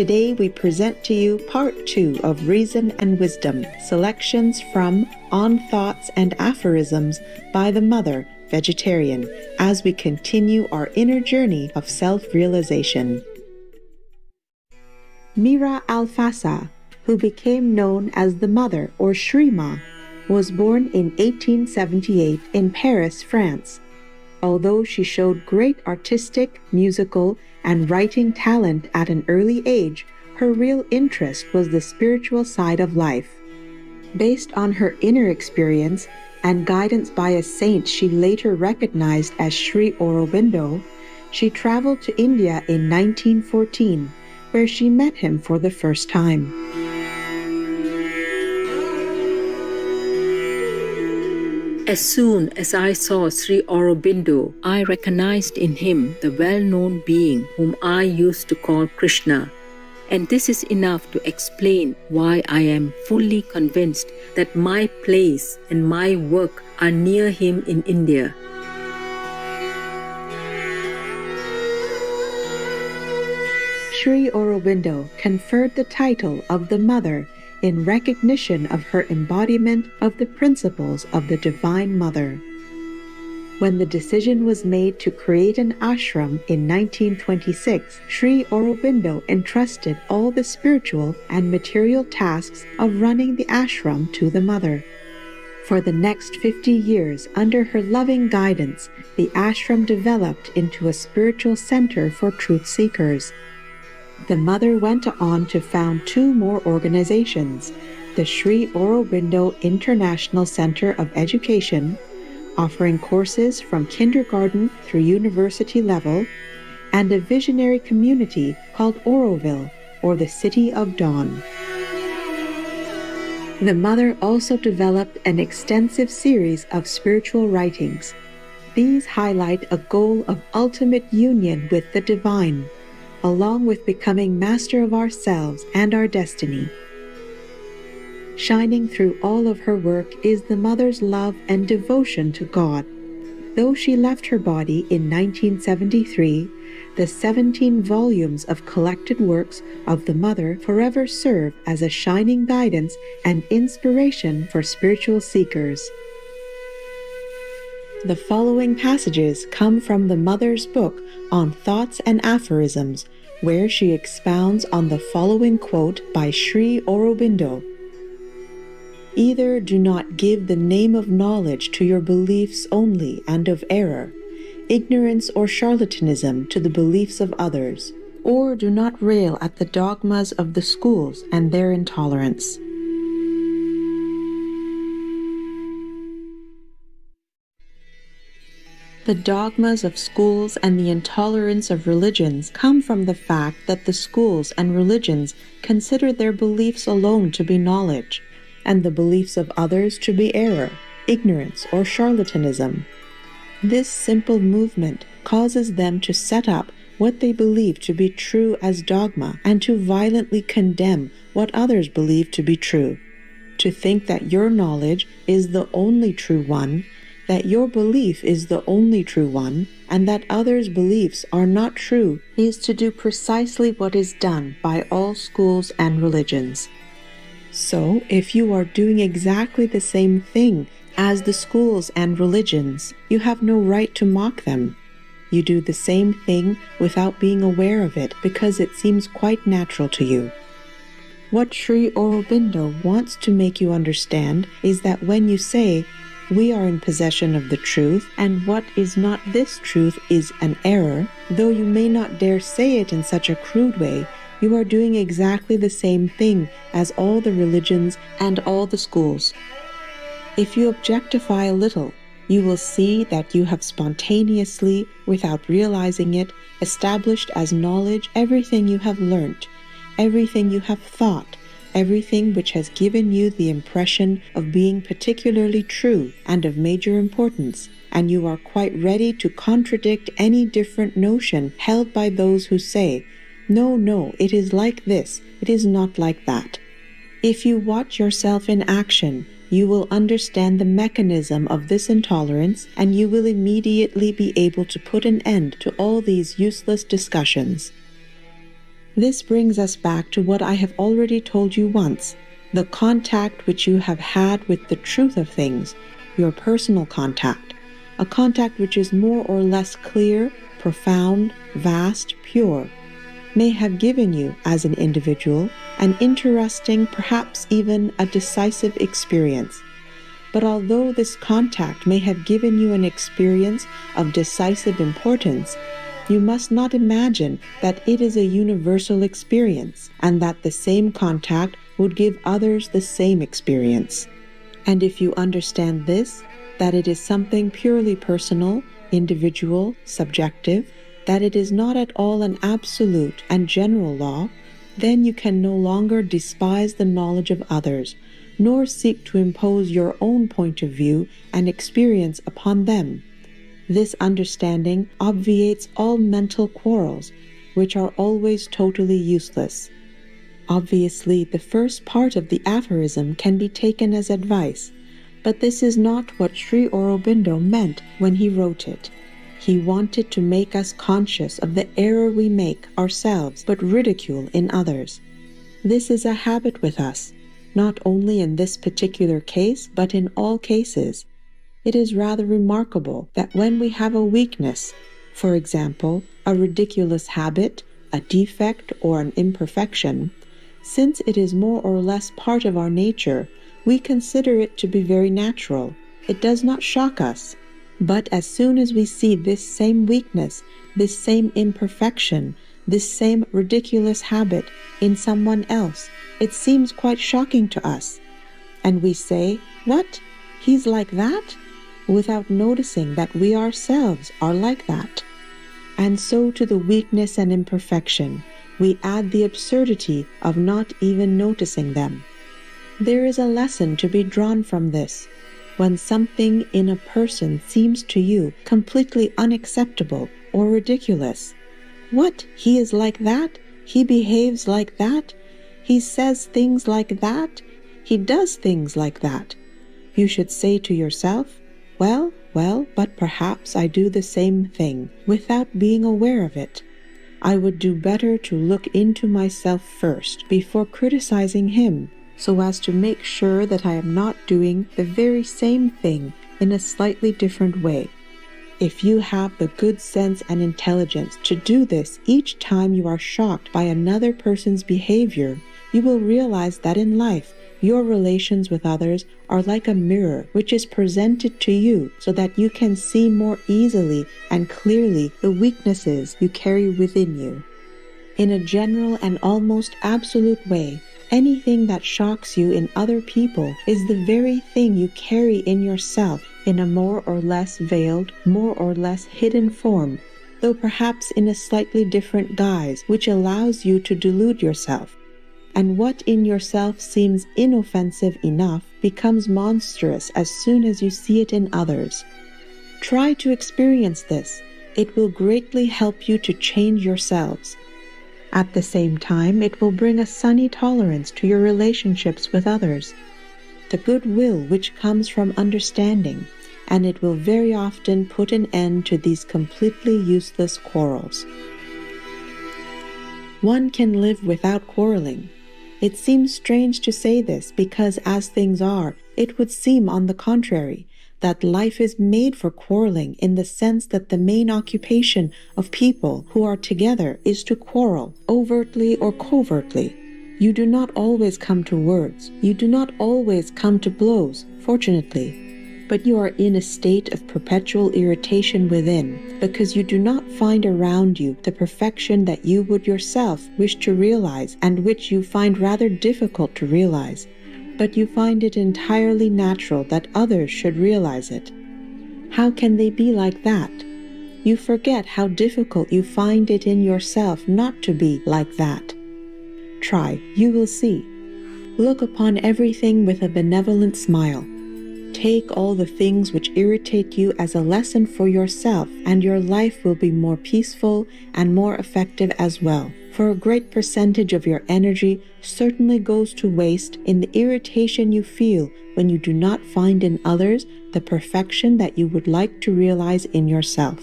Today we present to you part 2 of Reason and Wisdom, selections from On Thoughts and Aphorisms by the Mother, Vegetarian, as we continue our inner journey of self-realization. Mira Alfassa, who became known as the Mother or Shri Ma, was born in 1878 in Paris, France. Although she showed great artistic, musical, and writing talent at an early age, her real interest was the spiritual side of life. Based on her inner experience and guidance by a saint she later recognized as Sri Aurobindo, she traveled to India in 1914, where she met him for the first time. As soon as I saw Sri Aurobindo, I recognized in him the well-known being whom I used to call Krishna. And this is enough to explain why I am fully convinced that my place and my work are near him in India. Sri Aurobindo conferred the title of the Mother in recognition of her embodiment of the principles of the Divine Mother. When the decision was made to create an ashram in 1926, Sri Aurobindo entrusted all the spiritual and material tasks of running the ashram to the Mother. For the next 50 years, under her loving guidance, the ashram developed into a spiritual center for truth seekers. The Mother went on to found 2 more organizations, the Sri Aurobindo International Center of Education, offering courses from kindergarten through university level, and a visionary community called Auroville, or the City of Dawn. The Mother also developed an extensive series of spiritual writings. These highlight a goal of ultimate union with the divine, along with becoming master of ourselves and our destiny. Shining through all of her work is the Mother's love and devotion to God. Though she left her body in 1973, the 17 volumes of collected works of the Mother forever serve as a shining guidance and inspiration for spiritual seekers. The following passages come from the Mother's book on Thoughts and Aphorisms, where she expounds on the following quote by Sri Aurobindo. Either do not give the name of knowledge to your beliefs only and of error, ignorance or charlatanism to the beliefs of others, or do not rail at the dogmas of the schools and their intolerance. The dogmas of schools and the intolerance of religions come from the fact that the schools and religions consider their beliefs alone to be knowledge, and the beliefs of others to be error, ignorance, or charlatanism. This simple movement causes them to set up what they believe to be true as dogma and to violently condemn what others believe to be true. To think that your knowledge is the only true one, that your belief is the only true one, and that others' beliefs are not true, is to do precisely what is done by all schools and religions. So, if you are doing exactly the same thing as the schools and religions, you have no right to mock them. You do the same thing without being aware of it because it seems quite natural to you. What Sri Aurobindo wants to make you understand is that when you say, "We are in possession of the truth, and what is not this truth is an error," though you may not dare say it in such a crude way, you are doing exactly the same thing as all the religions and all the schools. If you objectify a little, you will see that you have spontaneously, without realizing it, established as knowledge everything you have learnt, everything you have thought, everything which has given you the impression of being particularly true and of major importance, and you are quite ready to contradict any different notion held by those who say, "No, no, it is like this, it is not like that." If you watch yourself in action, you will understand the mechanism of this intolerance, and you will immediately be able to put an end to all these useless discussions. This brings us back to what I have already told you once. The contact which you have had with the truth of things, your personal contact, a contact which is more or less clear, profound, vast, pure, may have given you, as an individual, an interesting, perhaps even a decisive experience. But although this contact may have given you an experience of decisive importance, you must not imagine that it is a universal experience and that the same contact would give others the same experience. And if you understand this, that it is something purely personal, individual, subjective, that it is not at all an absolute and general law, then you can no longer despise the knowledge of others, nor seek to impose your own point of view and experience upon them. This understanding obviates all mental quarrels, which are always totally useless. Obviously, the first part of the aphorism can be taken as advice, but this is not what Sri Aurobindo meant when he wrote it. He wanted to make us conscious of the error we make ourselves, but ridicule in others. This is a habit with us, not only in this particular case, but in all cases. It is rather remarkable that when we have a weakness, for example, a ridiculous habit, a defect, or an imperfection, since it is more or less part of our nature, we consider it to be very natural. It does not shock us. But as soon as we see this same weakness, this same imperfection, this same ridiculous habit in someone else, it seems quite shocking to us. And we say, "What? He's like that?" without noticing that we ourselves are like that. And so to the weakness and imperfection, we add the absurdity of not even noticing them. There is a lesson to be drawn from this. When something in a person seems to you completely unacceptable or ridiculous, "What? He is like that? He behaves like that? He says things like that? He does things like that?" You should say to yourself, well, but perhaps I do the same thing without being aware of it. I would do better to look into myself first before criticizing him, so as to make sure that I am not doing the very same thing in a slightly different way. If you have the good sense and intelligence to do this each time you are shocked by another person's behavior, you will realize that in life, your relations with others are like a mirror which is presented to you so that you can see more easily and clearly the weaknesses you carry within you. In a general and almost absolute way, anything that shocks you in other people is the very thing you carry in yourself in a more or less veiled, more or less hidden form, though perhaps in a slightly different guise, which allows you to delude yourself. And what in yourself seems inoffensive enough becomes monstrous as soon as you see it in others. Try to experience this. It will greatly help you to change yourselves. At the same time, it will bring a sunny tolerance to your relationships with others, the goodwill which comes from understanding, and it will very often put an end to these completely useless quarrels. One can live without quarreling. It seems strange to say this because, as things are, it would seem, on the contrary, that life is made for quarreling in the sense that the main occupation of people who are together is to quarrel, overtly or covertly. You do not always come to words. You do not always come to blows, fortunately. But you are in a state of perpetual irritation within, because you do not find around you the perfection that you would yourself wish to realize and which you find rather difficult to realize, but you find it entirely natural that others should realize it. How can they be like that? You forget how difficult you find it in yourself not to be like that. Try, you will see. Look upon everything with a benevolent smile. Take all the things which irritate you as a lesson for yourself, and your life will be more peaceful and more effective as well. For a great percentage of your energy certainly goes to waste in the irritation you feel when you do not find in others the perfection that you would like to realize in yourself.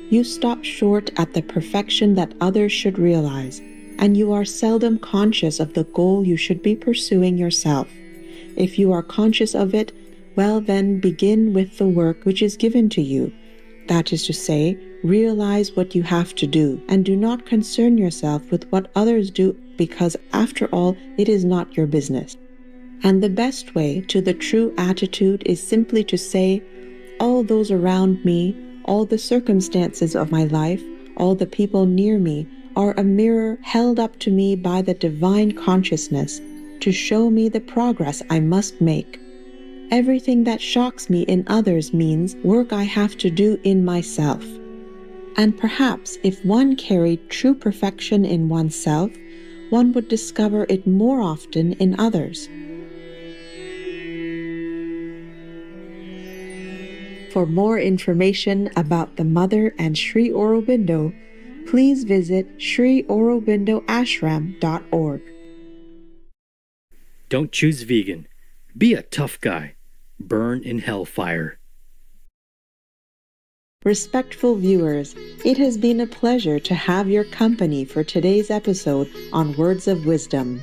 You stop short at the perfection that others should realize, and you are seldom conscious of the goal you should be pursuing yourself. If you are conscious of it, well then begin with the work which is given to you. That is to say, realize what you have to do, and do not concern yourself with what others do, because after all, it is not your business. And the best way to the true attitude is simply to say, all those around me, all the circumstances of my life, all the people near me are a mirror held up to me by the divine consciousness to show me the progress I must make. Everything that shocks me in others means work I have to do in myself. And perhaps if one carried true perfection in oneself, one would discover it more often in others. For more information about the Mother and Sri Aurobindo, please visit sriaurobindoashram.org. Don't choose vegan. Be a tough guy. Burn in hellfire. Respectful viewers, it has been a pleasure to have your company for today's episode on Words of Wisdom.